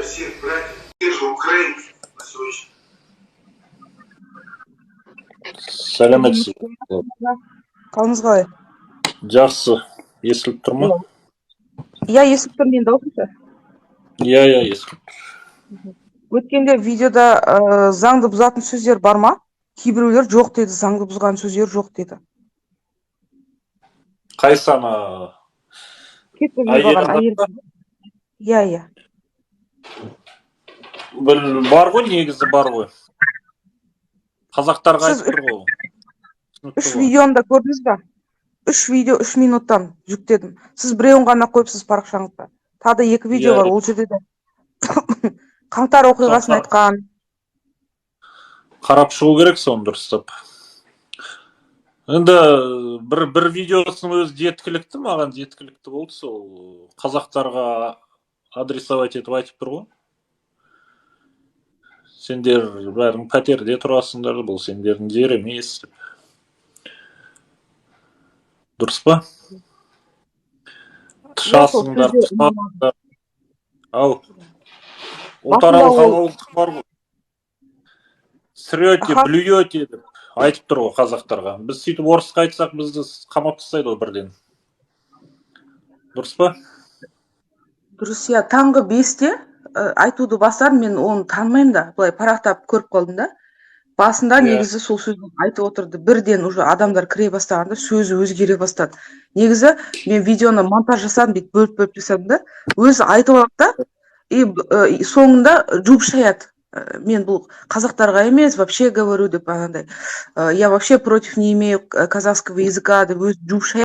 всех братьев, те же украинцев на сегодняшний Сәлеметсіз. Қалыңыз қалай? Жақсы. Естіліп тұр ма? Иә, естіліп тұр, мен дауысымша. Иә, естіліп тұр. Өткенде видеода заңды бұзатын сөздер бар ма? Кейбіреулер жоқ деді, заңды бұзған сөздер жоқ деді. Қайсы ана? Әйел. Иә. Бар ғой, негізі бар ғой. Қазақтарға айтып тұр ғой. 3 видеоны да көрдіңіз ба? 3 видео 3 минуттан жүктедім. Сіз біреуін ғана қойыпсыз парақшаңызда. Тағы 2 видео бар, ол жерде де қаңтар оқиғасын айтқан. Қарап шығу керек соны дұрыстап. Енді бір видеосының өзі жеткілікті, маған жеткілікті болды, сол қазақтарға адресовать етіп айтып тұр ғой. Сендер бәрің пәтерде тұрасыңдар, бұл сендердің жер емес. Дұрыс па? Тышасыңдар, тышасыңдар. Ау, ұлтаралық халалдық бар ғой. Срете, блюете деп айтып тұр ғой қазақтарға. Біз сөйтіп орысқа айтсақ, бізді қамап тастайды ғой бірден. Дұрыс па? Дұрыс, иә. Таңғы 5-те айтуды бастадым, мен оны танымаймын да, былай парақтап көріп қалдым да. Басында негізі сол сөзді айтып отырды. Бірден уже адамдар кіре бастағанда сөзі өзгере бастады. Негізі мен видеоны монтаж жасадым, бет бөліп жасадым да. Өзі айтып алады да, и соңында жуып шаяды. Мен бұл қазақтарға емес, вообще говорю деп анандай. Я вообще против не имею казахского языка деп өзі жуып шаяды.